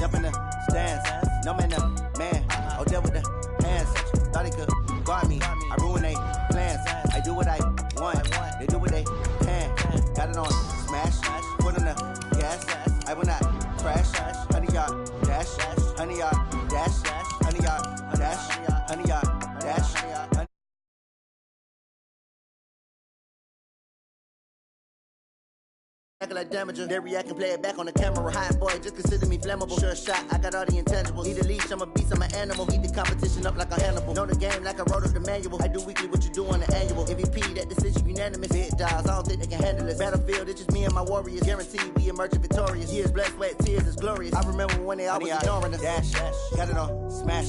jump in the stands. No man, man. Oh, deal with the hands. Thought he could guard me. I ruin they plans. I do what I want. They do what they can. Got it on smash. Put on the gas. I will not crash. 100-yard dash. 100-yard dash. 100-yard dash. 100-yard dash. Like damager, they react and play it back on the camera. Hot boy, just consider me flammable. Sure shot, I got all the intangibles. Need a leash, I'm a beast, I'm an animal. Eat the competition up like a Hannibal. Know the game like I wrote up the manual. I do weekly what you do on the annual. MVP, that decision unanimous. Hit dials, I don't think they can handle it. Battlefield, it's just me and my warriors. Guaranteed we emerge victorious. Years, blood, sweat, tears is glorious. I remember when they always ignoring us. Dash, got it on smash.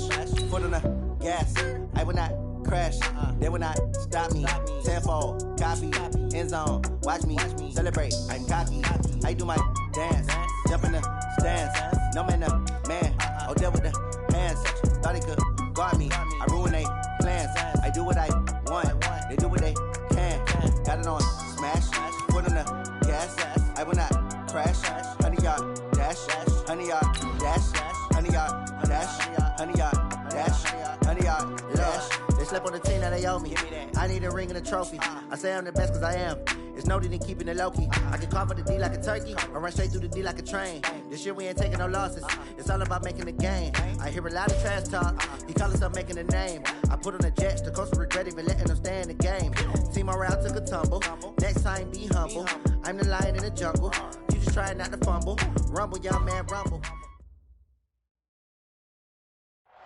Foot on the gas. I will not crash. They will not stop me. Tenfold, copy, end zone. Watch me celebrate. I'm cocky. I do my dance. Jump in the stands. No man, man. Oh, deal with the hands. Thought he could guard me. I ruin they plans. I do what I want. They do what they can. Got it on smash. Foot on the gas. I will not crash. 100-yard dash. 100-yard dash. 100-yard dash. 100-yard dash. 100-yard dash. They slept on the team that they owe me. I need a ring and a trophy. I say I'm the best cause I am. It's noted in keeping it low-key. I can carve for the D like a turkey or run straight through the D like a train. This year we ain't taking no losses. It's all about making the game. I hear a lot of trash talk. He call himself making a name. I put on the Jets. The coach regret even letting them stay in the game. Team morale took a tumble. Next time be humble. I'm the lion in the jungle. You just try not to fumble. Rumble, young man, rumble.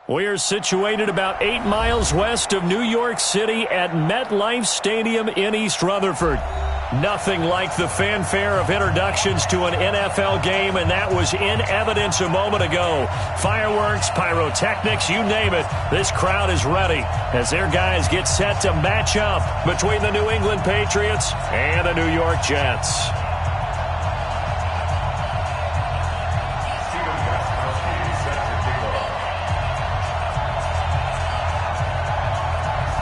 We are situated about 8 miles west of New York City at MetLife Stadium in East Rutherford. Nothing like the fanfare of introductions to an NFL game, and that was in evidence a moment ago. Fireworks, pyrotechnics, you name it. This crowd is ready as their guys get set to match up between the New England Patriots and the New York Jets.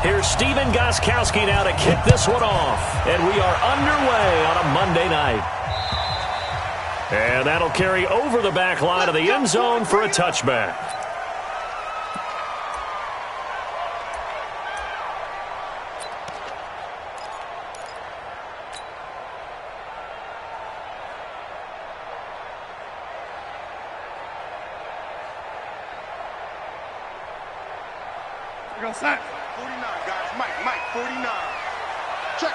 Here's Steven Gostkowski now to kick this one off. And we are underway on a Monday night. And that'll carry over the back line of the end zone for a touchback. Go set. 49, guys. Mike, 49. Check.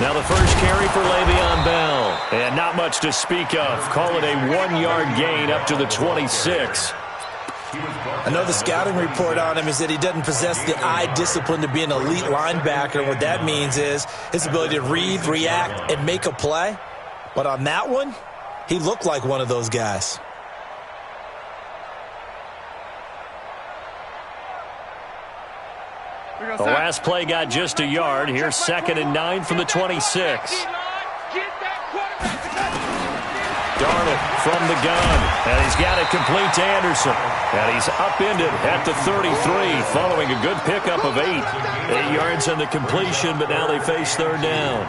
Now the first carry for Le'Veon Bell. And not much to speak of. Call it a 1-yard gain up to the 26. I know the scouting report on him is that he doesn't possess the eye discipline to be an elite linebacker. And what that means is his ability to read, react, and make a play. But on that one, he looked like one of those guys. The last play got just a yard. Here's 2nd and 9 from the 26. Darnold from the gun. And he's got it complete to Anderson. And he's upended at the 33 following a good pickup of 8. 8 yards on the completion, but now they face 3rd down.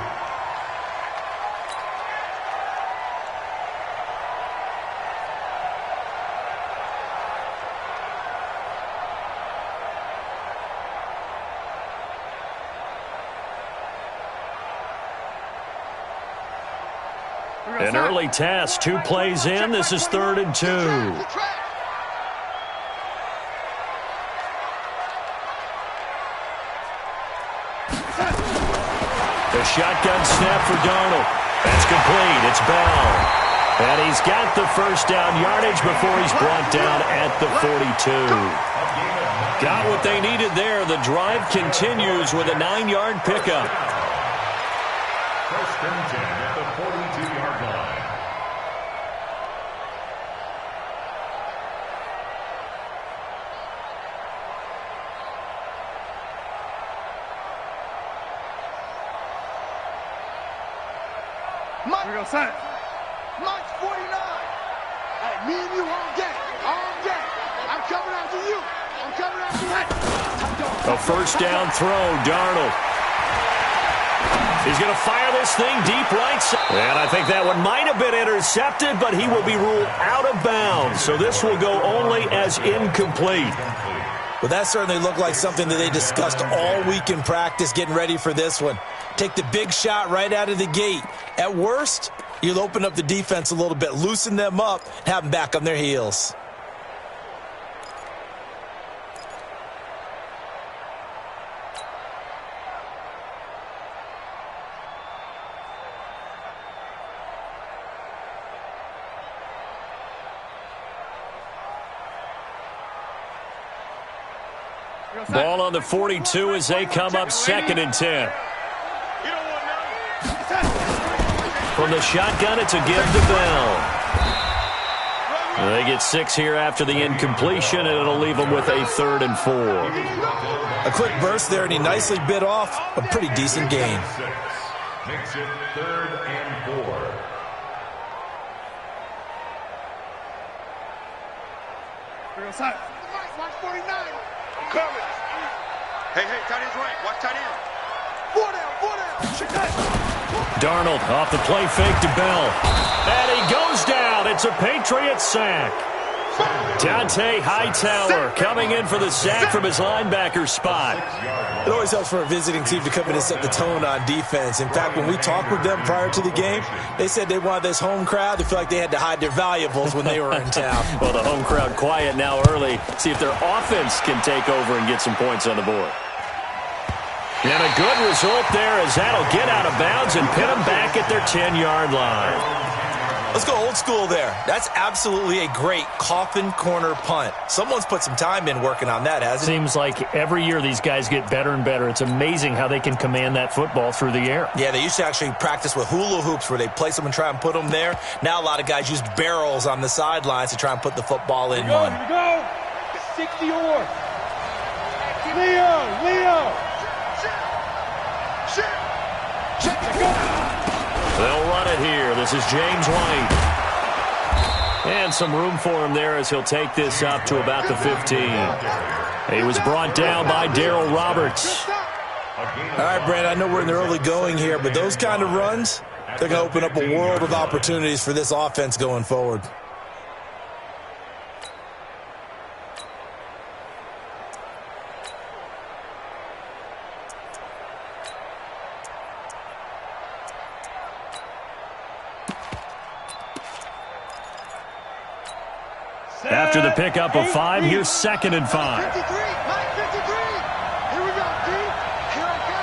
An early test, 2 plays in. This is 3rd and 2. The shotgun snap for Darnold. That's complete. It's Bell. And he's got the first down yardage before he's brought down at the 42. Got what they needed there. The drive continues with a 9-yard pickup. First and 10 at the 42-yard line. Mike, go set. Mike's 49. Hey, me and you all day. I'm coming after you. I'm coming after you. A first down throw, Darnold. He's going to fire this thing deep right side. And I think that one might have been intercepted, but he will be ruled out of bounds. So this will go only as incomplete. Well, that certainly looked like something that they discussed all week in practice getting ready for this one. Take the big shot right out of the gate. At worst, you'll open up the defense a little bit, loosen them up, have them back on their heels. Ball on the 42 as they come up 2nd and 10. From the shotgun, it's a give to Bell. They get 6 here after the incompletion, and it'll leave them with a 3rd and 4. A quick burst there, and he nicely bit off a pretty decent gain. Makes it 3rd and 4. Watch 49. I'm coming. Hey, tight end's right. Watch tight end. 4 down. Darnold off the play fake to Bell. And he goes down. It's a Patriot sack. Dante Hightower coming in for the sack from his linebacker spot. It always helps for a visiting team to come in and set the tone on defense. In fact, when we talked with them prior to the game, they said they wanted this home crowd to feel like they had to hide their valuables when they were in town. Well, the home crowd quiet now early. See if their offense can take over and get some points on the board. And a good result there as that'll get out of bounds and pin them back at their 10-yard line. Let's go old school there. That's absolutely a great coffin corner punt. Someone's put some time in working on that, hasn't it? Seems like every year these guys get better and better. It's amazing how they can command that football through the air. Yeah, they used to actually practice with hula hoops where they place them and try and put them there. Now a lot of guys use barrels on the sidelines to try and put the football in one. Here we go. 60 yours. Leo. They'll run it here. This is James White. And some room for him there as he'll take this up to about the 15. He was brought down by Darryl Roberts. All right, Brand, I know we're in the early going here, but those kind of runs, they're going to open up a world of opportunities for this offense going forward. After the pickup of 5, here's 2nd and 5. 53. Mike 53. Here we go, D. Here I go.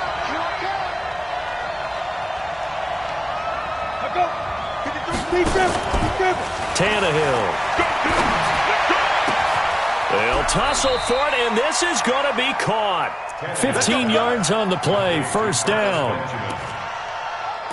53. Tannehill. They'll tussle for it, and this is going to be caught. 15 yards on the play, 1st down.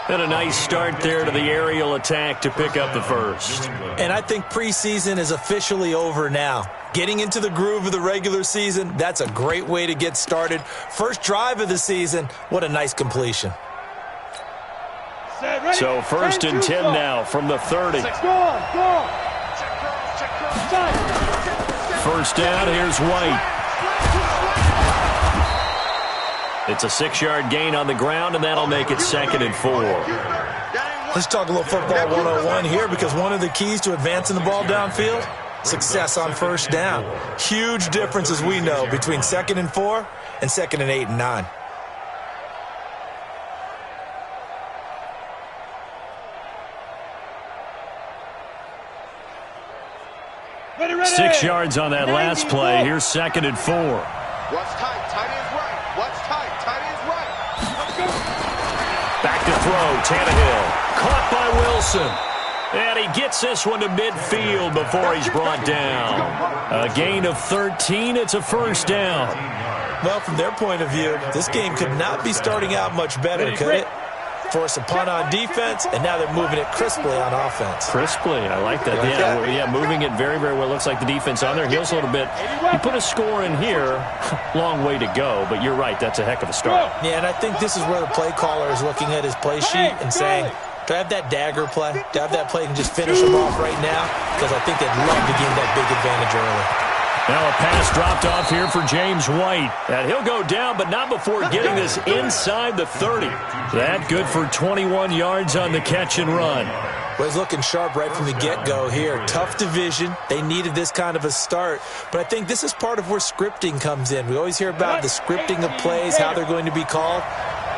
And a nice start there to the aerial attack to pick up the 1st. And I think preseason is officially over now. Getting into the groove of the regular season, that's a great way to get started. First drive of the season, what a nice completion. So 1st and 10 now from the 30. First down, here's White. It's a 6-yard gain on the ground, and that'll make it 2nd and 4. Let's talk a little football 101 here, because one of the keys to advancing the ball downfield, success on 1st down. Huge difference, as we know, between 2nd and 4 and 2nd and 8 and 9. Ready. 6 yards on that last play. Here's 2nd and 4. Watch tight. Tight end's right. Watch tight. Tight end's right. Let's go. Back to throw. Tannehill. Caught by Wilson. And he gets this one to midfield before he's brought down. A gain of 13. It's a 1st down. Well, from their point of view, this game could not be starting out much better, could it? Force a punt on defense, and now they're moving it crisply on offense. Crisply, I like that. Yeah, moving it very, very well. Looks like the defense on their heels a little bit. You put a score in here, long way to go, but you're right, that's a heck of a start. Yeah, and I think this is where the play caller is looking at his play sheet and saying, do I have that dagger play? Do I have that play and just finish them off right now? Because I think they'd love to gain that big advantage early. Now a pass dropped off here for James White. And he'll go down, but not before getting this inside the 30. That good for 21 yards on the catch and run. Well, he's looking sharp right from the get-go here. Tough division. They needed this kind of a start. But I think this is part of where scripting comes in. We always hear about the scripting of plays, how they're going to be called.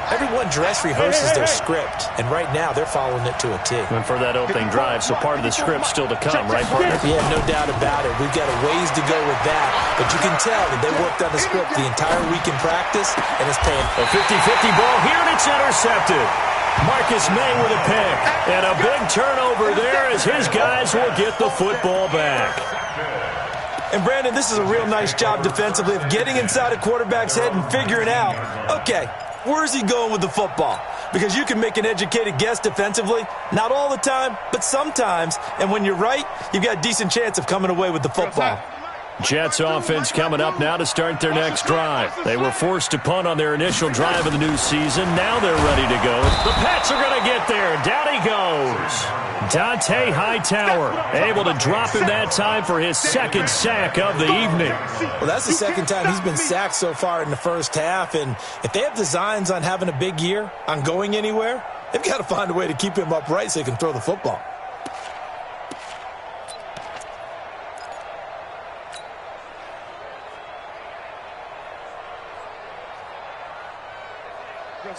Everyone dress rehearses their script, and right now they're following it to a T. And for that opening drive, so part of the script still to come, right, partner? Yeah, no doubt about it. We've got a ways to go with that, but you can tell that they worked on the script the entire week in practice, and it's paying. A 50-50 ball here, and it's intercepted. Marcus May with a pick, and a big turnover there as his guys will get the football back. And, Brandon, this is a real nice job defensively of getting inside a quarterback's head and figuring out, okay, where's he going with the football? Because you can make an educated guess defensively. Not all the time, but sometimes. And when you're right, you've got a decent chance of coming away with the football. Jets offense coming up now to start their next drive. They were forced to punt on their initial drive of the new season. Now they're ready to go. The Pats are going to get there. Down he goes. Dante Hightower able to drop him that time for his second sack of the evening. Well, that's the second time he's been sacked so far in the first half. And if they have designs on having a big year, on going anywhere, they've got to find a way to keep him upright so he can throw the football.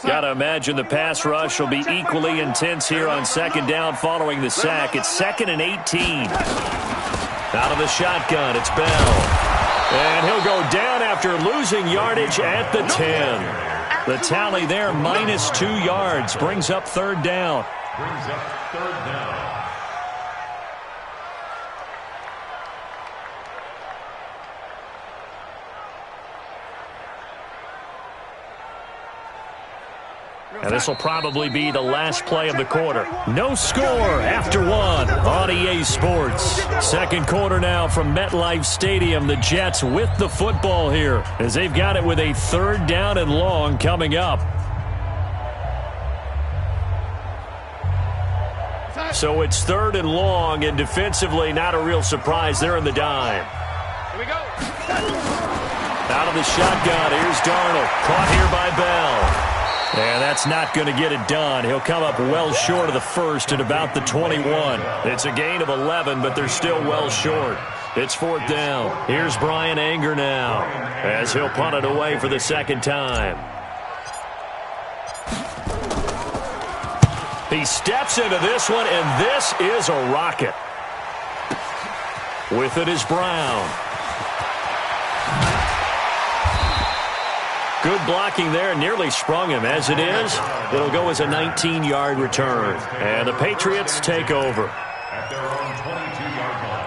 Got to imagine the pass rush will be equally intense here on second down following the sack. It's 2nd and 18. Out of the shotgun, it's Bell. And he'll go down after losing yardage at the 10. The tally there, -2 yards, brings up third down. And this will probably be the last play of the quarter. No score after one on EA Sports. Second quarter now from MetLife Stadium. The Jets with the football here as they've got it with a third down and long coming up. So it's third and long, and defensively not a real surprise. They're in the dime. Here we go. Out of the shotgun, here's Darnold. Caught here by Bell. And that's not going to get it done. He'll come up well short of the first at about the 21. It's a gain of 11, but they're still well short. It's fourth down. Here's Brian Anger now as he'll punt it away for the second time. He steps into this one, and this is a rocket. With it is Brown. Good blocking there, nearly sprung him. As it is, it'll go as a 19-yard return. And the Patriots take over. At their own 22-yard line.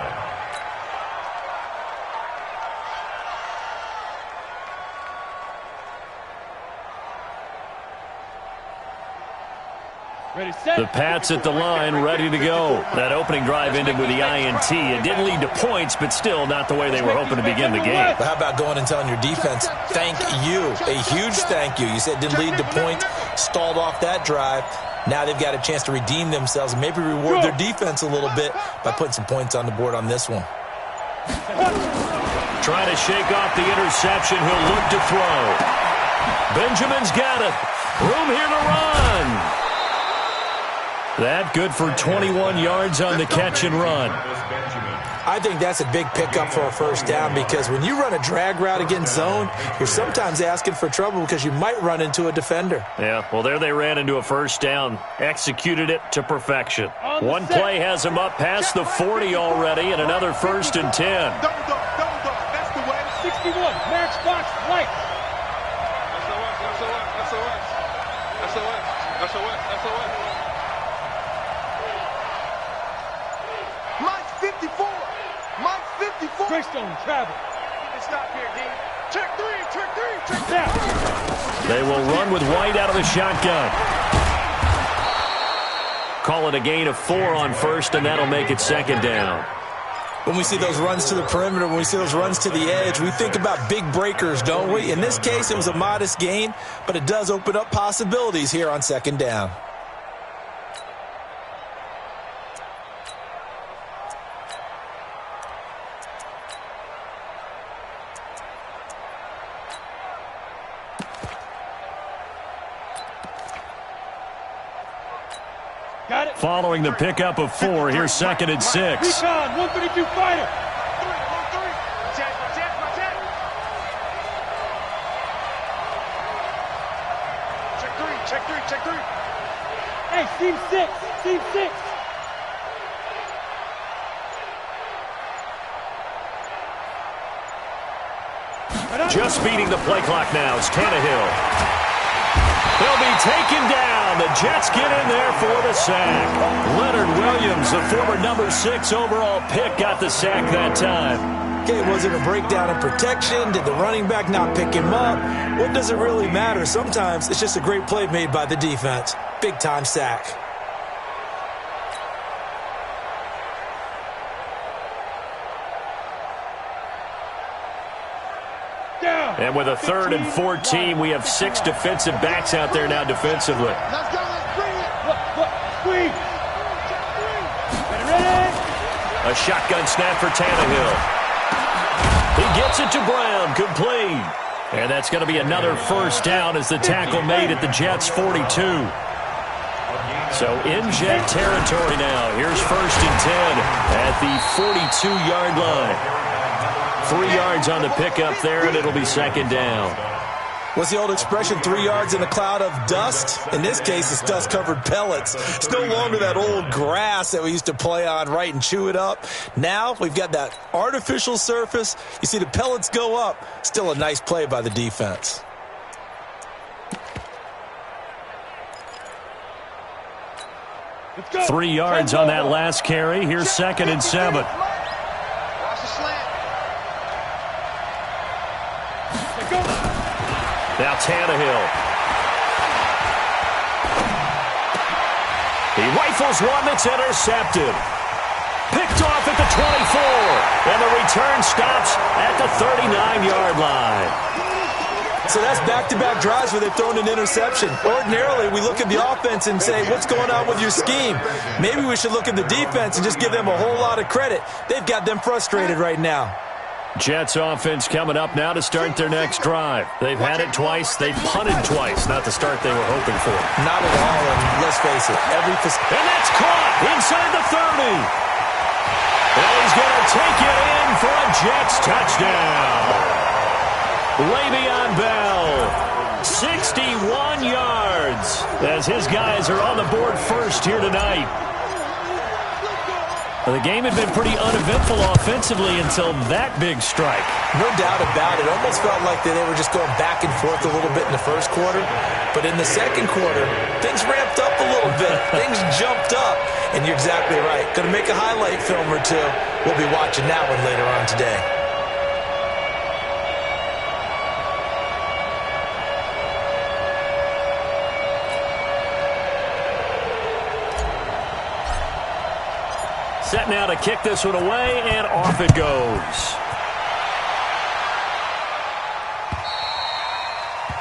The Pats at the line, ready to go. That opening drive ended with the INT. It didn't lead to points, but still not the way they were hoping to begin the game. But how about going and telling your defense, thank you, a huge thank you. You said it didn't lead to points, stalled off that drive. Now they've got a chance to redeem themselves and maybe reward their defense a little bit by putting some points on the board on this one. Trying to shake off the interception. He'll look to throw. Benjamin's got it. Room here to run. That good for 21 yards on the catch and run. I think that's a big pickup for a first down because when you run a drag route against zone, you're sometimes asking for trouble because you might run into a defender. Yeah, well, there they ran into a first down. Executed it to perfection. One play has them up past the 40 already and another 1st and 10. Double dog, that's the way. 61, Max Box, right. SOS. Mike 54. Greystone, travel. Stop here, D. Check three. Now. They will run with White out of the shotgun. Call it a gain of 4 on first, and that'll make it second down. When we see those runs to the perimeter, when we see those runs to the edge, we think about big breakers, don't we? In this case, it was a modest gain, but it does open up possibilities here on second down. Following the pickup of 4, here's 2nd and 6. Recon, 132 fighter. Check three. Hey, team 6. Just beating the play clock now. It's Tannehill. They'll be taken down. The Jets get in there for the sack. Leonard Williams, the former number 6 overall pick, got the sack that time. Okay, was it a breakdown in protection? Did the running back not pick him up? What does it really matter? Sometimes it's just a great play made by the defense. Big-time sack. And with a 3rd and 14, we have 6 defensive backs out there now defensively. Let's go, let's bring it. Squeeze. Ready. A shotgun snap for Tannehill. He gets it to Brown, complete. And that's going to be another first down as the tackle made at the Jets' 42. So in Jet territory now. Here's 1st and 10 at the 42-yard line. 3 yards on the pickup there, and it'll be 2nd down. What's the old expression, 3 yards in a cloud of dust? In this case, it's dust-covered pellets. It's no longer that old grass that we used to play on, right, and chew it up. Now we've got that artificial surface. You see the pellets go up. Still a nice play by the defense. Let's go. 3 yards on that last carry. Here's 2nd and 7. Watch the slant. Now Tannehill. He rifles one that's intercepted. Picked off at the 24. And the return stops at the 39-yard line. So that's back-to-back drives where they've thrown an interception. Ordinarily, we look at the offense and say, what's going on with your scheme? Maybe we should look at the defense and just give them a whole lot of credit. They've got them frustrated right now. Jets offense coming up now to start their next drive. They've had it twice. They've punted twice. Not the start they were hoping for. Not at all, and let's face it, and that's caught inside the 30. And he's going to take it in for a Jets touchdown. Le'Veon Bell, 61 yards, as his guys are on the board first here tonight. The game had been pretty uneventful offensively until that big strike. No doubt about it. Almost felt like they were just going back and forth a little bit in the first quarter. But in the second quarter, things ramped up a little bit. Things jumped up. And you're exactly right. Going to make a highlight film or two. We'll be watching that one later on today. Set now to kick this one away, and off it goes.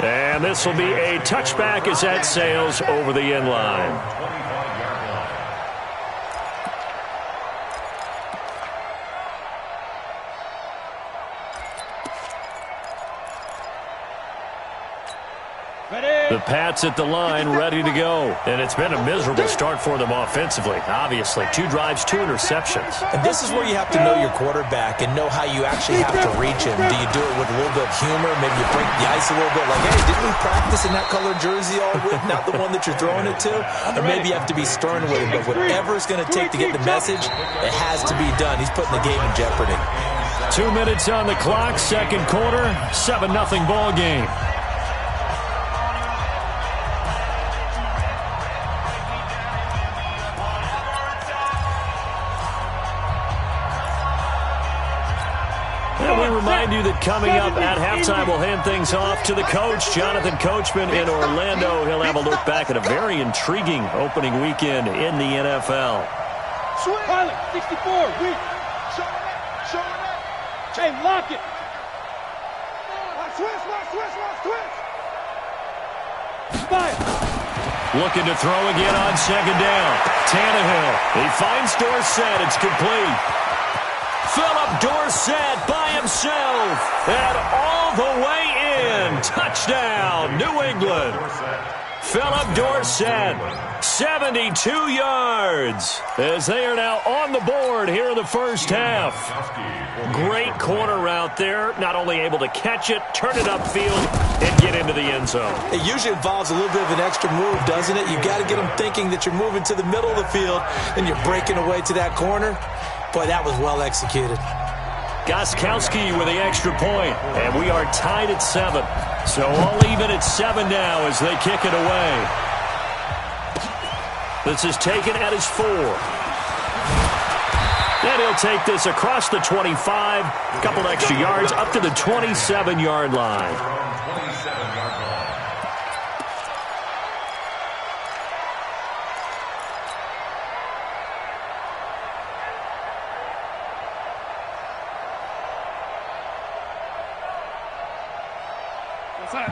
And this will be a touchback as that sails over the end line. The Pats at the line, ready to go. And it's been a miserable start for them offensively. Obviously, 2 drives, 2 interceptions. And this is where you have to know your quarterback and know how you actually have to reach him. Do you do it with a little bit of humor? Maybe you break the ice a little bit. Like, hey, didn't we practice in that colored jersey all week? Not the one that you're throwing it to? Or maybe you have to be stern with him. But whatever it's going to take to get the message, it has to be done. He's putting the game in jeopardy. 2 minutes on the clock, second quarter, 7-0 ball game. Remind you that coming up at halftime, we'll hand things off to the coach, Jonathan Coachman in Orlando. He'll have a look back at a very intriguing opening weekend in the NFL. Pilot, 64, weak. Hey, lock it. Switch. Fire. Looking to throw again on second down. Tannehill. He finds Dorsett. It's complete. Philip Dorsett by himself and all the way in. Touchdown, New England. Philip Dorsett, 72 yards, as they are now on the board here in the first half. Great corner route there, not only able to catch it, turn it upfield, and get into the end zone. It usually involves a little bit of an extra move, doesn't it? You've got to get them thinking that you're moving to the middle of the field, and you're breaking away to that corner. Boy, that was well executed. Gostkowski with the extra point, and we are tied at 7. So all even at 7 now as they kick it away. This is taken at his 4. And he'll take this across the 25, a couple extra yards up to the 27-yard line.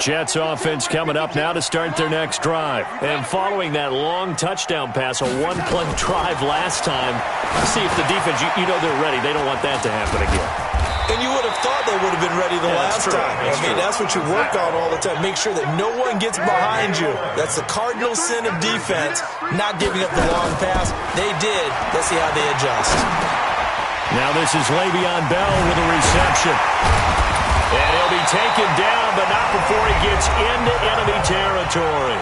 Jets offense coming up now to start their next drive. And following that long touchdown pass, a one-play drive last time, see if the defense, you know they're ready. They don't want that to happen again. And you would have thought they would have been ready the last time. That's what you work on all the time. Make sure that no one gets behind you. That's the cardinal sin of defense, not giving up the long pass. They did. Let's see how they adjust. Now this is Le'Veon Bell with a reception. And he'll be taken down, but not before he gets into enemy territory.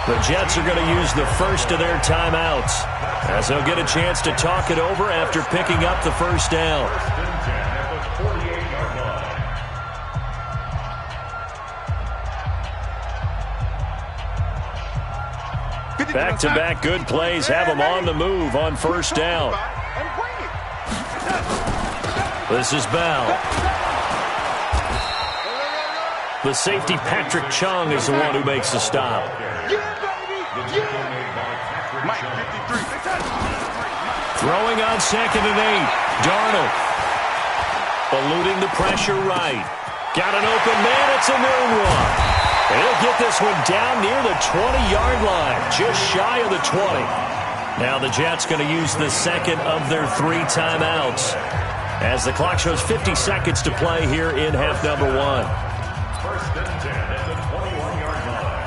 The Jets are going to use the first of their timeouts, as they'll get a chance to talk it over after picking up the first down. Back-to-back good plays have them on the move on first down. This is Bell. The safety, Patrick Chung, is the one who makes the stop. Throwing on 2nd and 8. Darnold. Eluding the pressure right. Got an open man. It's a moonwalk. And he'll get this one down near the 20-yard line, just shy of the 20. Now the Jets going to use the second of their 3 timeouts, as the clock shows 50 seconds to play here in half number 1. First and 10 at the 21-yard line.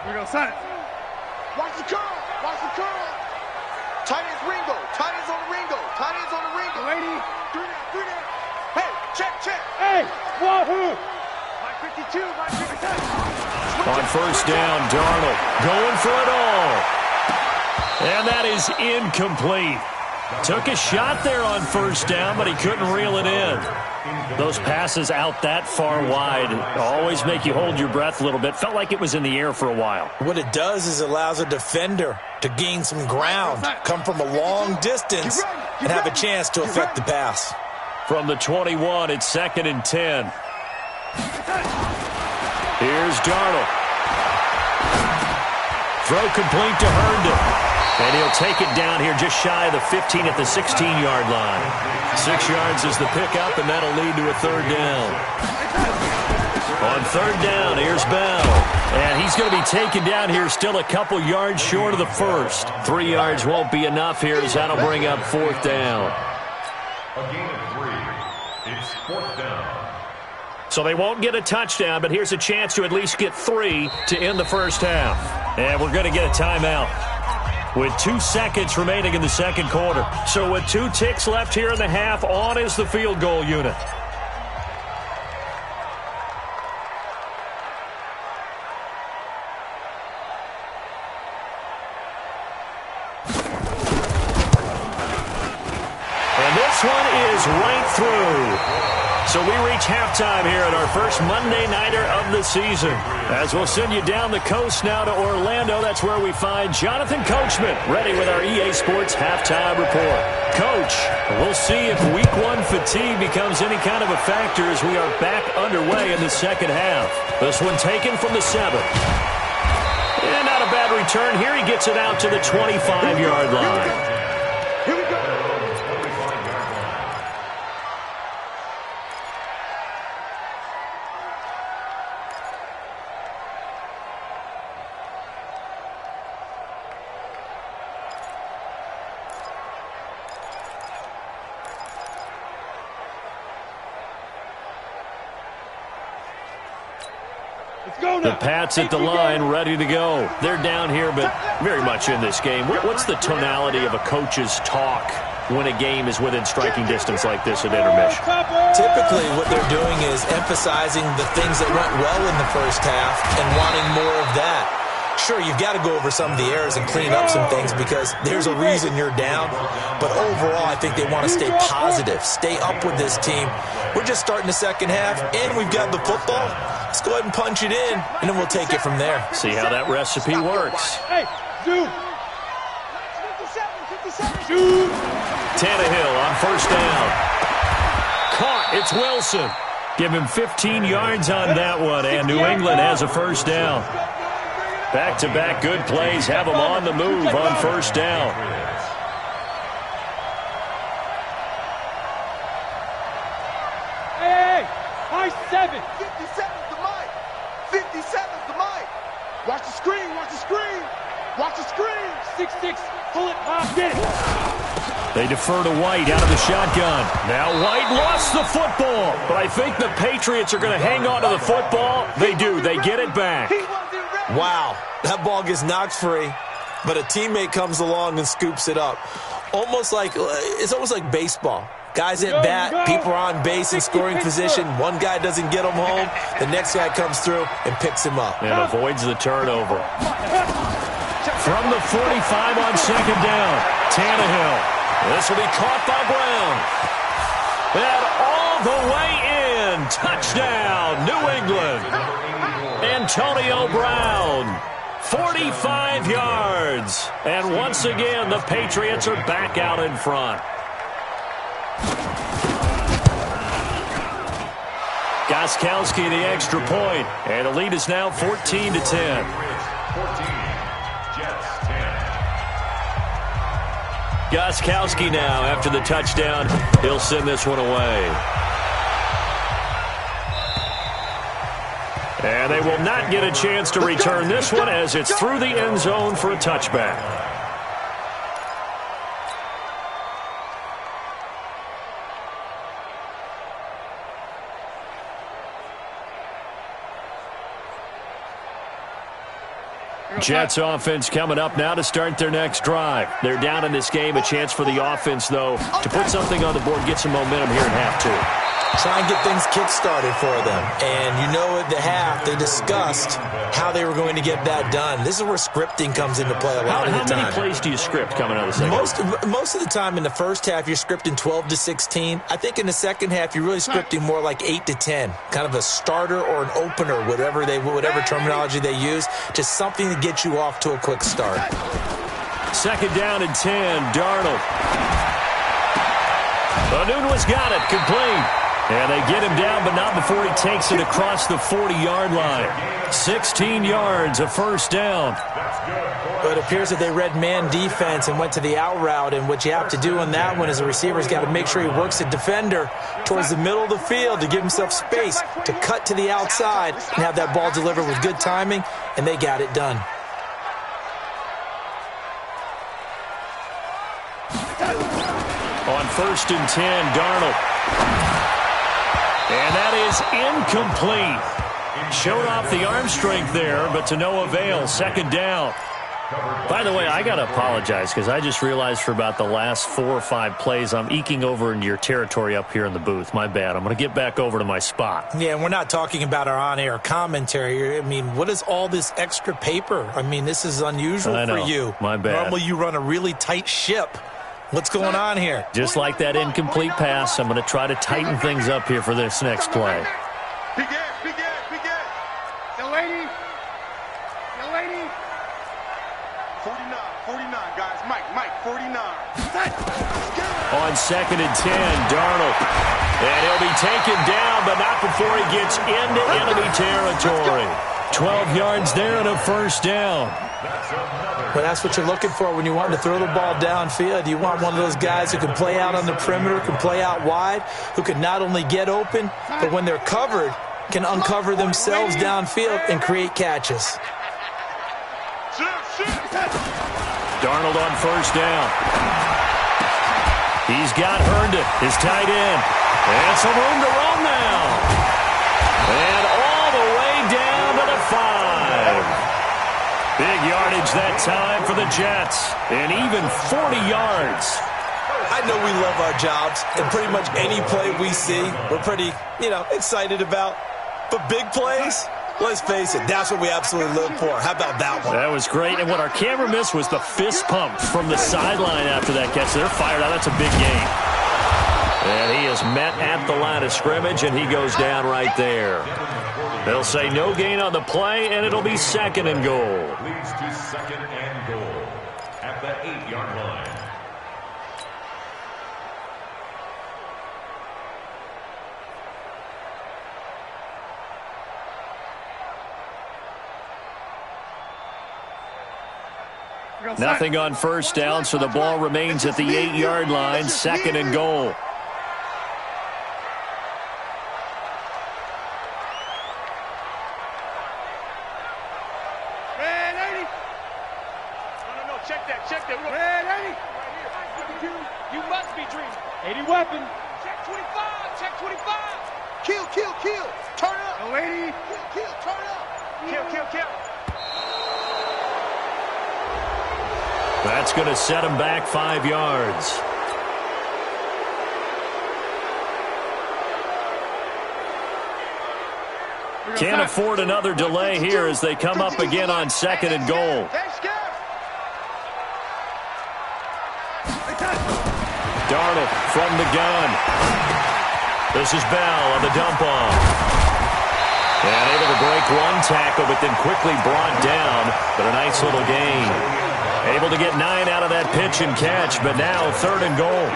Here we go, son. Watch the curl. Watch the curl. Tight ends Ringo. Tight ends on the Ringo. Tight ends on the Ringo. Lady. 3 down. Hey, check. Hey, wahoo! My 52, my 52. On first down, Darnold going for it all. And that is incomplete. Took a shot there on first down, but he couldn't reel it in. Those passes out that far wide always make you hold your breath a little bit. Felt like it was in the air for a while. What it does is it allows a defender to gain some ground, come from a long distance, and have a chance to affect the pass. From the 21, it's 2nd and 10. Here's Darnold. Throw complete to Herndon. And he'll take it down here just shy of the 15 at the 16-yard line. 6 yards is the pickup, and that'll lead to a 3rd down. On 3rd down, here's Bell. And he's going to be taken down here still a couple yards short of the first. 3 yards won't be enough here, as that'll bring up 4th down. A gain of 3. It's 4th down. So they won't get a touchdown, but here's a chance to at least get 3 to end the first half. And we're going to get a timeout with 2 seconds remaining in the second quarter. So with 2 ticks left here in the half, on is the field goal unit. And this one is right through. So we reach halftime here at our first Monday Nighter of the season, as we'll send you down the coast now to Orlando. That's where we find Jonathan Coachman ready with our EA Sports Halftime Report. Coach, we'll see if Week 1 fatigue becomes any kind of a factor as we are back underway in the second half. This one taken from the 7. And not a bad return here. He gets it out to the 25-yard line. Here we go. The Pats at the line, ready to go. They're down here, but very much in this game. What's the tonality of a coach's talk when a game is within striking distance like this at intermission? Typically, what they're doing is emphasizing the things that went well in the first half and wanting more of that. Sure, you've got to go over some of the errors and clean up some things because there's a reason you're down. But overall, I think they want to stay positive, stay up with this team. We're just starting the second half, and we've got the football. Let's go ahead and punch it in, and then we'll take it from there. See how that recipe works. Hey, zoom. Zoom. Tannehill on first down. Caught. It's Wilson. Give him 15 yards on that one, and New England has a first down. Back-to-back good plays have them on the move on first down. Hey, high 7. 57's the mic. 57's the mic. Watch the screen. Watch the screen. Watch the screen. 6-6. Pull it off. Get it. They defer to White out of the shotgun. Now White lost the football, but I think the Patriots are going to hang on to the football. They do. They get it back. Wow, that ball gets knocked free, but a teammate comes along and scoops it up. It's almost like baseball. Guys at bat, people are on base in scoring position. One guy doesn't get him home. The next guy comes through and picks him up. And avoids the turnover. From the 45 on second down, Tannehill. This will be caught by Brown. And all the way in. Touchdown, New England. Antonio Brown, 45 yards. And once again, the Patriots are back out in front. Gostkowski the extra point, and the lead is now 14-10. 14, Jets 10. Gostkowski now, after the touchdown, he'll send this one away. And they will not get a chance to return this one as it's through the end zone for a touchback. Jets offense coming up now to start their next drive. They're down in this game. A chance for the offense, though, to put something on the board, get some momentum here in half two. Try and get things kick-started for them. And you know at the half, they discussed how they were going to get that done. This is where scripting comes into play a lot of the time. How many plays do you script coming out of the second? Most of the time in the first half, you're scripting 12 to 16. I think in the second half, you're really scripting more like 8 to 10. Kind of a starter or an opener, whatever terminology they use. Just something to get you off to a quick start. Second down and 10, Darnold. Nunez got it, complete. And they get him down, but not before he takes it across the 40-yard line. 16 yards, a first down. But it appears that they read man defense and went to the out route, and what you have to do on that one is the receiver's got to make sure he works the defender towards the middle of the field to give himself space to cut to the outside and have that ball delivered with good timing, and they got it done. On first and 10, Darnold. And that is incomplete. Showed off the arm strength there, but to no avail. Second down. By the way, I got to apologize because I just realized for about the last 4 or 5 plays, I'm eking over into your territory up here in the booth. My bad. I'm going to get back over to my spot. Yeah, and we're not talking about our on-air commentary. I mean, what is all this extra paper? I mean, this is unusual for you. My bad. Normally you run a really tight ship. What's going on here? Just like that incomplete pass, I'm going to try to tighten things up here for this next play. Begin. Delaney. 49, guys. Mike, 49. On second and 10, Darnold. And he'll be taken down, but not before he gets into enemy territory. 12 yards there and a first down. Well, that's what you're looking for when you want to throw the ball downfield. You want one of those guys who can play out on the perimeter, can play out wide, who can not only get open, but when they're covered, can uncover themselves downfield and create catches. Darnold on first down. He's got Herndon, his tight end. And some room to roam now. And all the way down to the Big yardage that time for the Jets. And even 40 yards. I know we love our jobs, and pretty much any play we see, we're pretty, excited about. But big plays, let's face it, that's what we absolutely live for. How about that one? That was great. And what our camera missed was the fist pump from the sideline after that catch. They're fired out. That's a big gain. And he is met at the line of scrimmage, and he goes down right there. They'll say no gain on the play, and it'll be 2nd and goal. Leads to 2nd and goal at the 8-yard line. Nothing on first down, so the ball remains at the 8-yard line, 2nd and goal. Check that. Red 80. You must be dreaming. 80 weapon. Check 25. Kill. Turn up. No 80. Kill. Turn up. Kill. That's going to set him back 5 yards. Can't afford another delay here as they come up again on 2nd and goal. Darnold from the gun. This is Bell on the dump off. And able to break one tackle, but then quickly brought down. But a nice little gain. Able to get 9 out of that pitch and catch, but now 3rd and goal.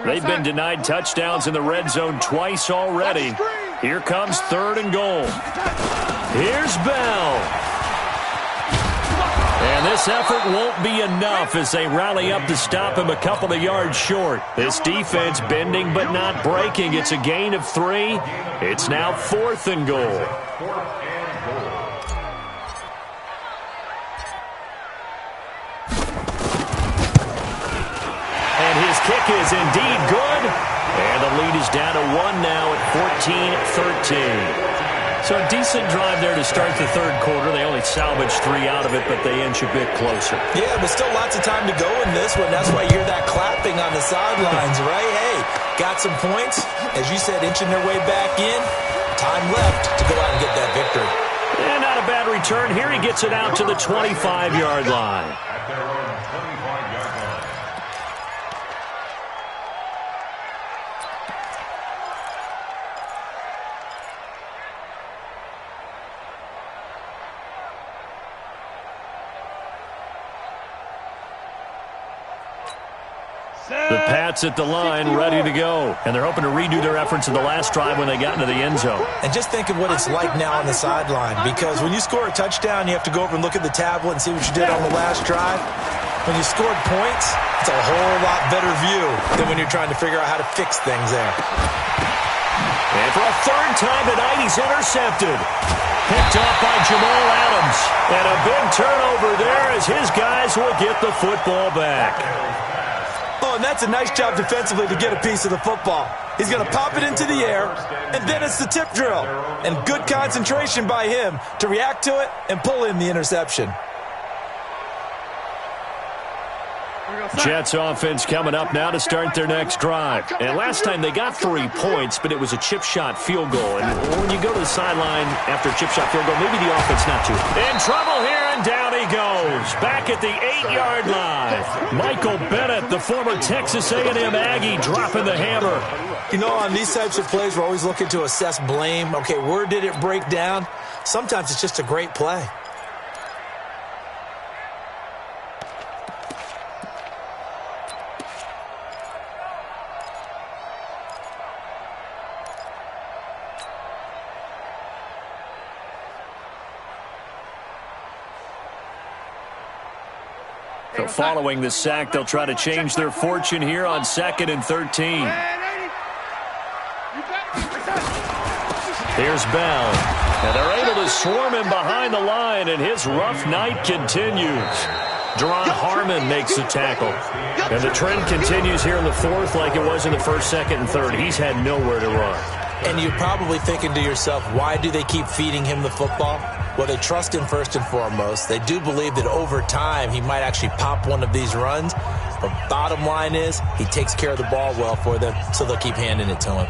They've been denied touchdowns in the red zone twice already. Here comes 3rd and goal. Here's Bell. And this effort won't be enough as they rally up to stop him a couple of yards short. This defense bending but not breaking. It's a gain of 3. It's now 4th and goal. And his kick is indeed good. And the lead is down to 1 now at 14-13. So a decent drive there to start the 3rd quarter. They only salvaged 3 out of it, but they inch a bit closer. Yeah, but still lots of time to go in this one. That's why you hear that clapping on the sidelines, right? Hey, got some points. As you said, inching their way back in. Time left to go out and get that victory. And not a bad return. Here he gets it out to the 25-yard line. At their own 25-yard line. The Pats at the line, ready to go. And they're hoping to redo their efforts in the last drive when they got into the end zone. And just think of what it's like now on the sideline, because when you score a touchdown, you have to go over and look at the tablet and see what you did on the last drive. When you scored points, it's a whole lot better view than when you're trying to figure out how to fix things there. And for a 3rd time tonight, he's intercepted. Picked off by Jamal Adams. And a big turnover there as his guys will get the football back. Oh, and that's a nice job defensively to get a piece of the football. He's going to pop it into the air, and then it's the tip drill. And good concentration by him to react to it and pull in the interception. Jets offense coming up now to start their next drive. And last time they got 3 points, but it was a chip shot field goal. And when you go to the sideline after a chip shot field goal, maybe the offense not too. In trouble here, and down he goes. Back at the 8-yard line. Michael Bennett, the former Texas A&M Aggie, dropping the hammer. You know, on these types of plays, we're always looking to assess blame. Okay, where did it break down? Sometimes it's just a great play. So following the sack, they'll try to change their fortune here on 2nd and 13. Here's Bell. And they're able to swarm him behind the line, and his rough night continues. Deron Harmon makes the tackle. And the trend continues here in the fourth like it was in the first, second, and third. He's had nowhere to run. And you're probably thinking to yourself, why do they keep feeding him the football? Well, they trust him first and foremost. They do believe that over time he might actually pop one of these runs. But bottom line is he takes care of the ball well for them, so they'll keep handing it to him.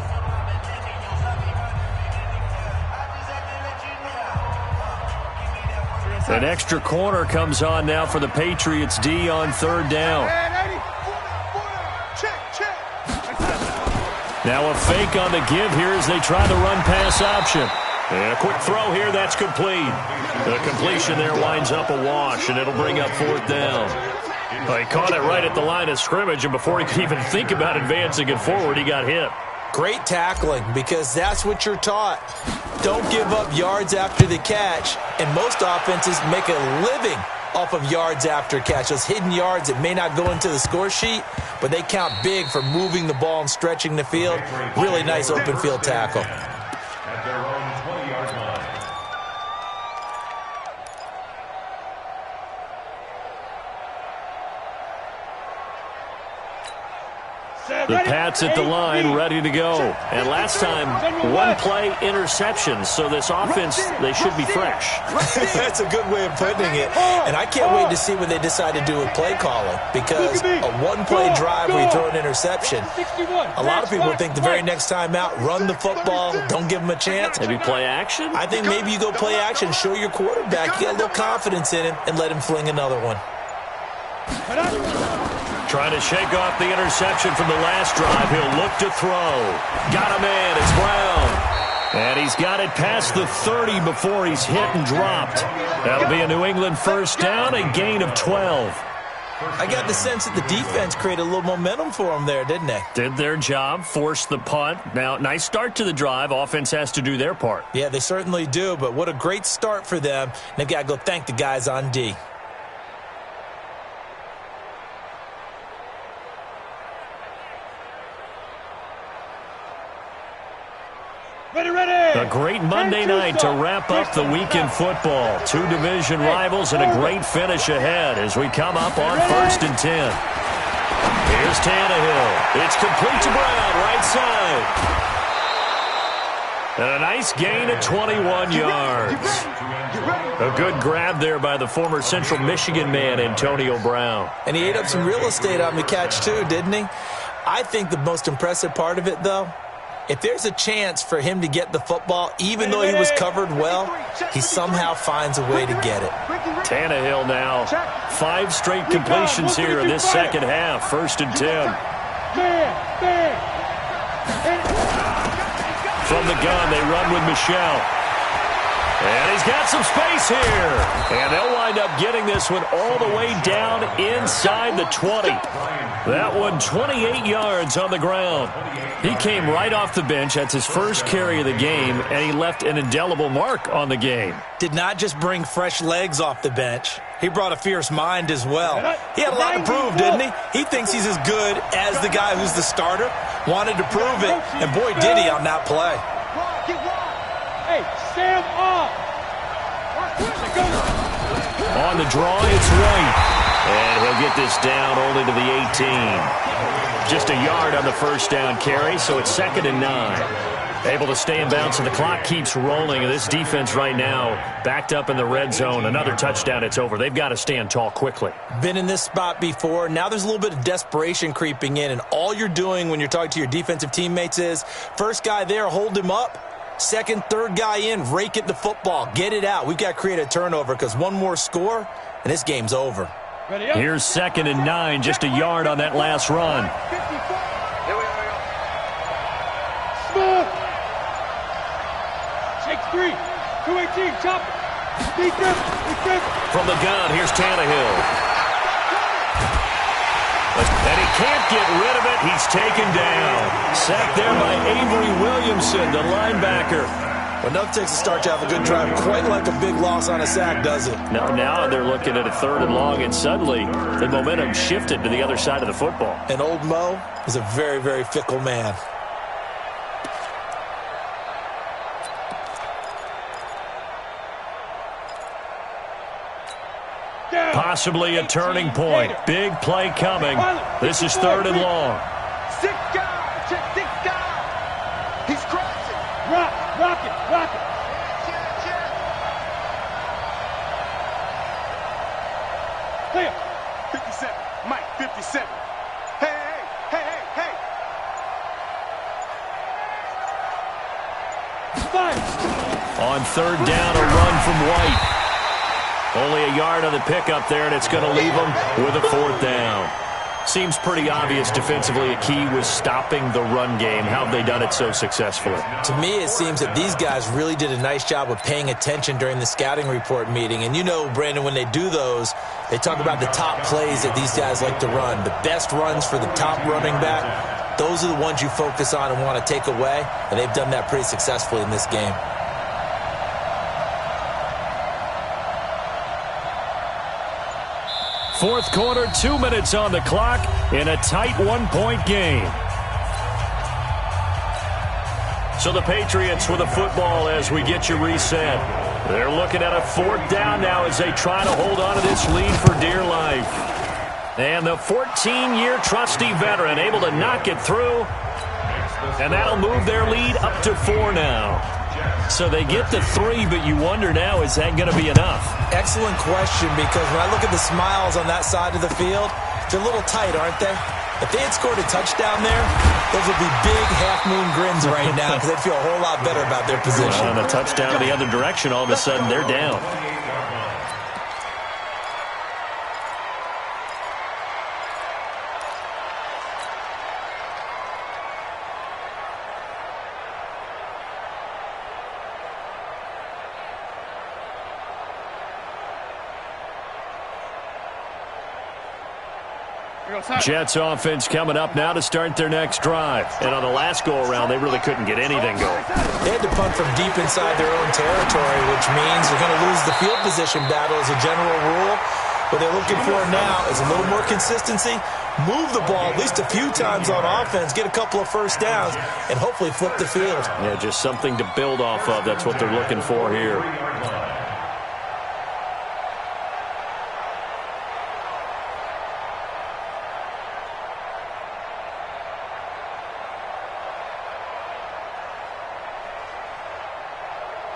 An extra corner comes on now for the Patriots D on third down. Now a fake on the give here as they try the run-pass option. And a quick throw here, that's complete. The completion there winds up a wash, and it'll bring up fourth down. Well, he caught it right at the line of scrimmage, and before he could even think about advancing it forward, he got hit. Great tackling, because that's what you're taught. Don't give up yards after the catch, and most offenses make a living off of yards after catch. Those hidden yards that may not go into the score sheet, but they count big for moving the ball and stretching the field. Really nice open field tackle. At their own 20-yard line. The Pats at the line, ready to go. And last time, one-play interceptions. So this offense, they should be fresh. That's a good way of putting it. And I can't wait to see what they decide to do with play calling. Because a one-play drive where you throw an interception, a lot of people think the very next time out, run the football, don't give them a chance. Maybe play action? I think maybe you go play action, show your quarterback you got a little confidence in him, and let him fling another one. Trying to shake off the interception from the last drive. He'll look to throw. Got a man. It's Brown. And he's got it past the 30 before he's hit and dropped. That'll be a New England first down, a gain of 12. I got the sense that the defense created a little momentum for them there, didn't they? Did their job, forced the punt. Now, nice start to the drive. Offense has to do their part. Yeah, they certainly do, but what a great start for them. They've got to go thank the guys on D. A great Monday night to wrap up the week in football. Two division rivals and a great finish ahead as we come up on 1st and 10. Here's Tannehill. It's complete to Brown, right side. And a nice gain of 21 yards. A good grab there by the former Central Michigan man, Antonio Brown. And he ate up some real estate on the catch too, didn't he? I think the most impressive part of it, though, if there's a chance for him to get the football, even though he was covered well, he somehow finds a way to get it. Tannehill now, 5 straight completions here in this second half. 1st and 10. From the gun, they run with Michelle. And he's got some space here. And they'll wind up getting this one all the way down inside the 20. That one 28 yards on the ground. He came right off the bench. That's his first carry of the game, and he left an indelible mark on the game. Did not just bring fresh legs off the bench. He brought a fierce mind as well. He had a lot to prove, didn't he? He thinks he's as good as the guy who's the starter. Wanted to prove it, and boy, did he on that play. Hey, Sam off. On the draw, it's White. And he'll get this down only to the 18. Just a yard on the first down carry, so it's 2nd and 9. Able to stay in bounds, and the clock keeps rolling. And this defense right now backed up in the red zone. Another touchdown, it's over. They've got to stand tall quickly. Been in this spot before. Now there's a little bit of desperation creeping in, and all you're doing when you're talking to your defensive teammates is, first guy there, hold him up. Second, third guy in, rake at the football. Get it out. We've got to create a turnover because one more score, and this game's over. Here's 2nd and 9, just a yard on that last run. Smith. Shake 3. 218. Chop. From the gun, here's Tannehill. And he can't get rid of it. He's taken down. Sacked there by Avery Williamson, the linebacker. Well, enough takes a start to have a good drive. Quite like a big loss on a sack, does it? Now they're looking at a 3rd and long, and suddenly the momentum shifted to the other side of the football. And old Mo is a very, very fickle man. Possibly a turning point. Big play coming. This is 3rd and long. 6 guys. Check 6 guys. He's crashing. Rock it. Clear. 57. Mike, 57. Hey. On 3rd down, a run from White. Only a yard on the pickup there, and it's going to leave them with a 4th down. Seems pretty obvious defensively a key was stopping the run game. How have they done it so successfully? To me, it seems that these guys really did a nice job of paying attention during the scouting report meeting. And you know, Brandon, when they do those, they talk about the top plays that these guys like to run. The best runs for the top running back, those are the ones you focus on and want to take away. And they've done that pretty successfully in this game. Fourth quarter, 2 minutes on the clock in a tight 1-point game. So the Patriots with a football as we get you reset. They're looking at a 4th down now as they try to hold on to this lead for dear life. And the 14-year trusty veteran able to knock it through. And that'll move their lead up to 4 now. So they get to 3, but you wonder now, is that going to be enough? Excellent question, because when I look at the smiles on that side of the field, they're a little tight, aren't they? If they had scored a touchdown there, those would be big half-moon grins right now because they'd feel a whole lot better about their position. And a touchdown the other direction, all of a sudden they're down. Jets offense coming up now to start their next drive. And on the last go-around, they really couldn't get anything going. They had to punt from deep inside their own territory, which means they're going to lose the field position battle as a general rule. What they're looking for now is a little more consistency, move the ball at least a few times on offense, get a couple of first downs, and hopefully flip the field. Yeah, just something to build off of. That's what they're looking for here.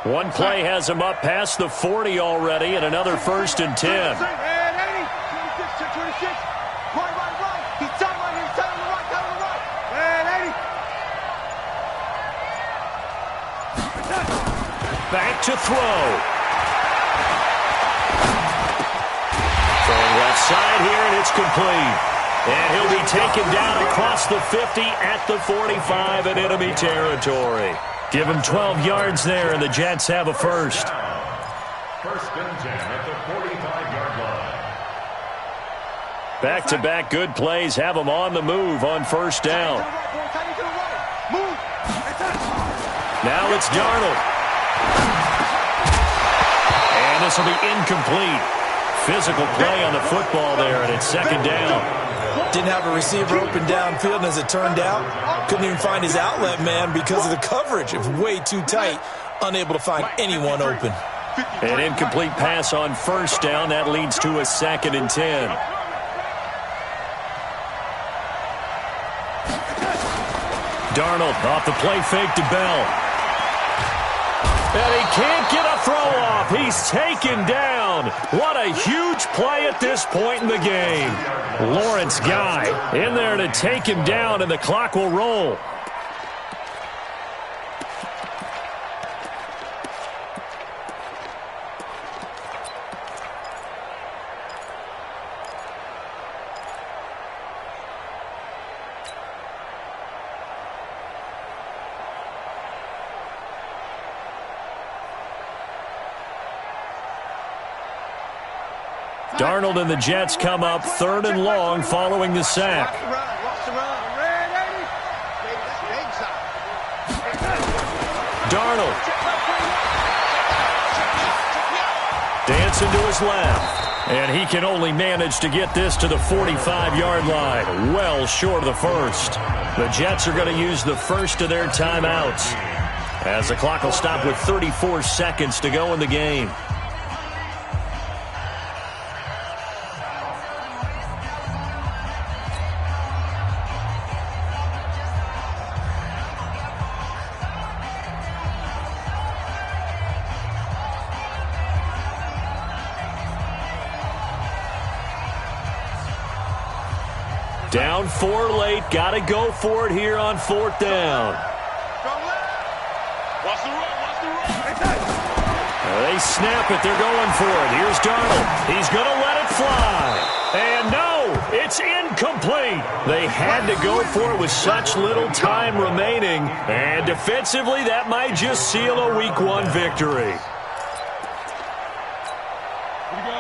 One play has him up past the 40 already, and another 1st and 10. Right. He's down right here. He's down on the right. Down on the right. Back to throw. Throwing left side here, and it's complete. And he'll be taken down across the 50 at the 45 in enemy territory. Give him 12 yards there, and the Jets have a 1st. 1st and 10 at the 45-yard line. Back-to-back good plays have them on the move on 1st down. Now it's Darnold. And this will be incomplete. Physical play on the football there, and it's 2nd down. Didn't have a receiver open downfield, and as it turned out, couldn't even find his outlet man because of the coverage. It was way too tight, unable to find anyone open. An incomplete pass on 1st down. That leads to a 2nd and 10. Darnold off the play fake to Bell. And he can't get a throw off. He's taken down. What a huge play at this point in the game. Lawrence Guy in there to take him down, and the clock will roll. Darnold and the Jets come up 3rd and long following the sack. Darnold. Dancing to his left. And he can only manage to get this to the 45-yard line. Well short of the 1st. The Jets are going to use the 1st of their timeouts, as the clock will stop with 34 seconds to go in the game. Down 4 late. Got to go for it here on 4th down. Watch the run. They snap it. They're going for it. Here's Darnold. He's going to let it fly. And no, it's incomplete. They had to go for it with such little time remaining. And defensively, that might just seal a Week 1 victory.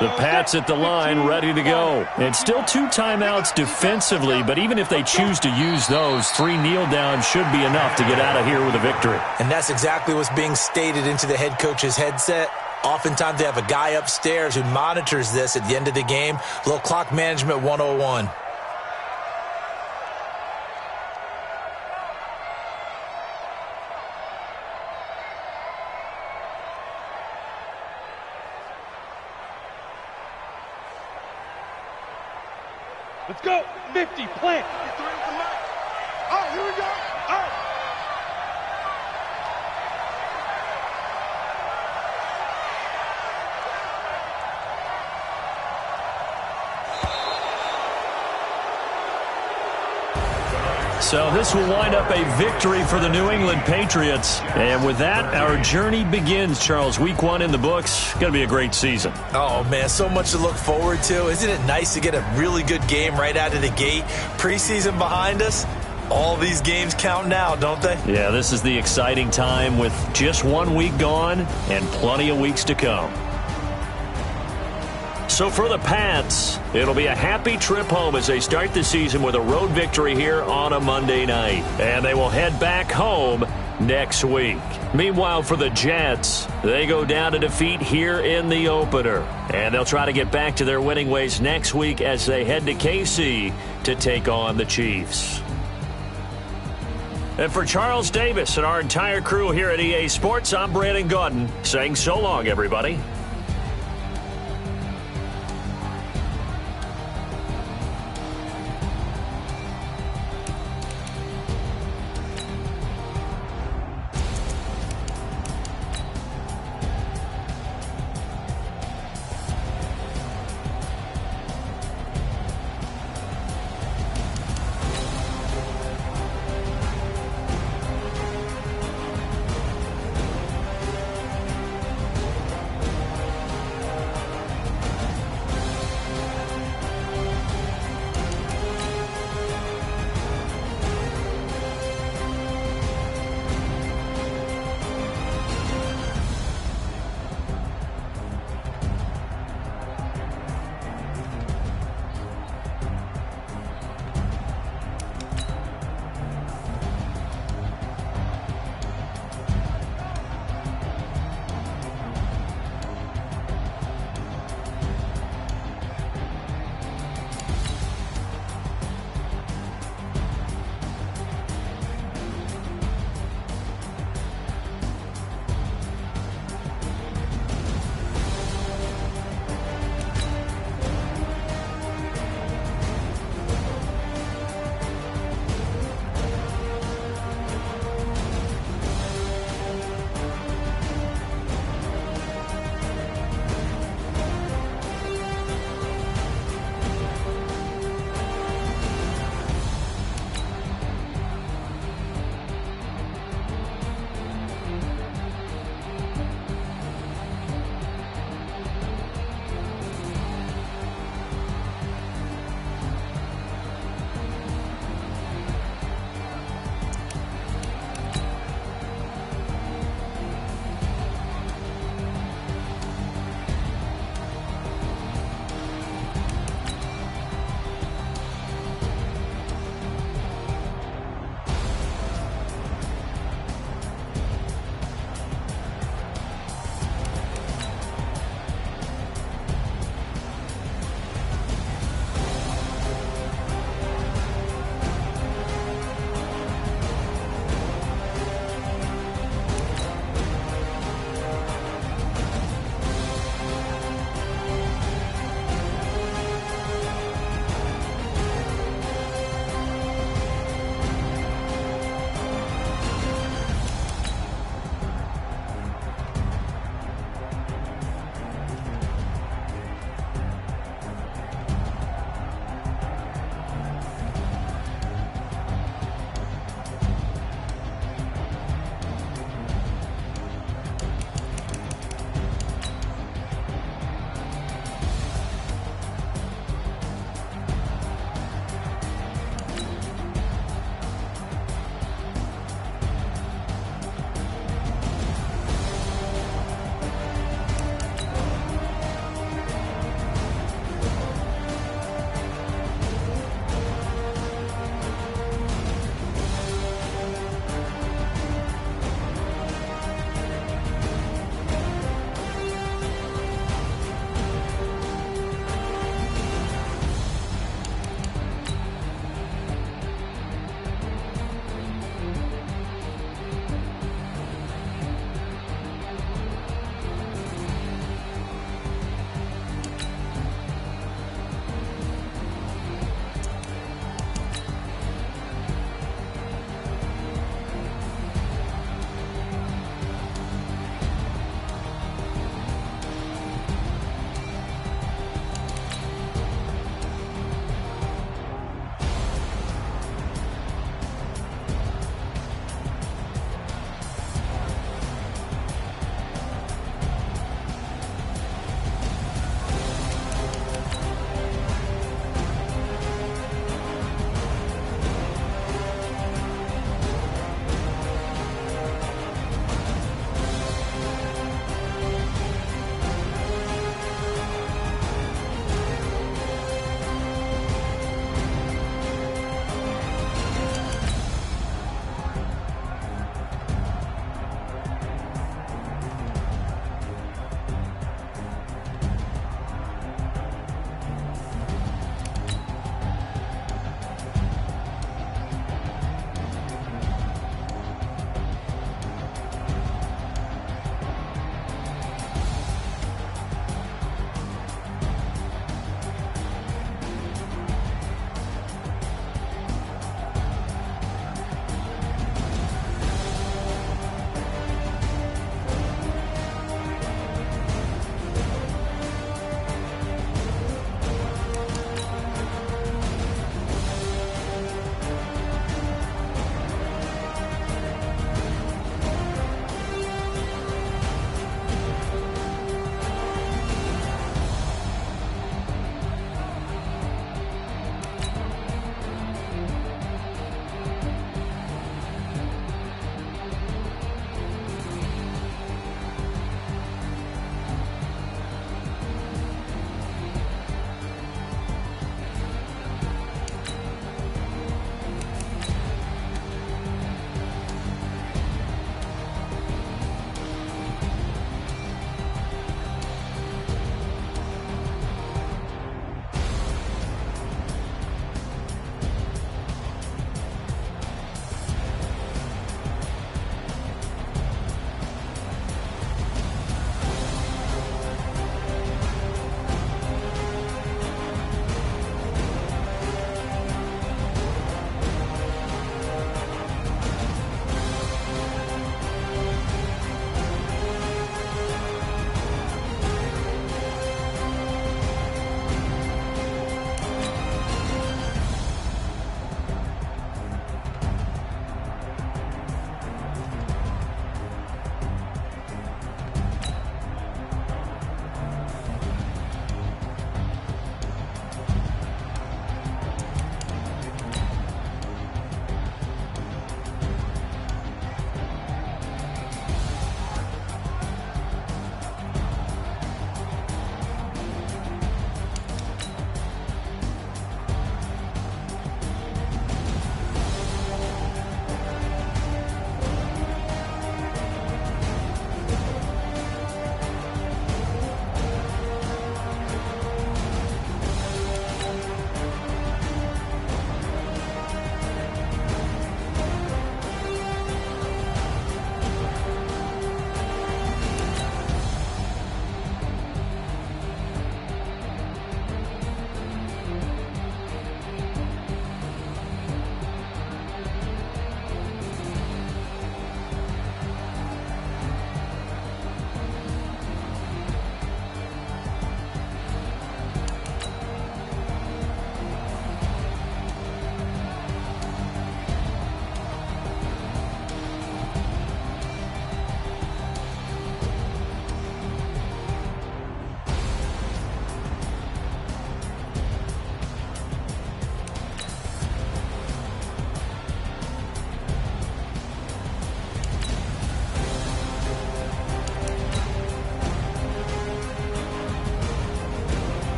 The Pats at the line, ready to go. And still 2 timeouts defensively, but even if they choose to use those, 3 kneel downs should be enough to get out of here with a victory. And that's exactly what's being stated into the head coach's headset. Oftentimes they have a guy upstairs who monitors this at the end of the game. Little clock management 101. Let's go. 50, plant. Oh, here we go. Oh. So this will wind up a victory for the New England Patriots. And with that, our journey begins, Charles. Week 1 in the books. Going to be a great season. Oh, man, so much to look forward to. Isn't it nice to get a really good game right out of the gate? Preseason behind us. All these games count now, don't they? Yeah, this is the exciting time with just 1 week gone and plenty of weeks to come. So for the Pats, it'll be a happy trip home as they start the season with a road victory here on a Monday night. And they will head back home next week. Meanwhile, for the Jets, they go down to defeat here in the opener. And they'll try to get back to their winning ways next week as they head to KC to take on the Chiefs. And for Charles Davis and our entire crew here at EA Sports, I'm Brandon Gaudin saying so long, everybody.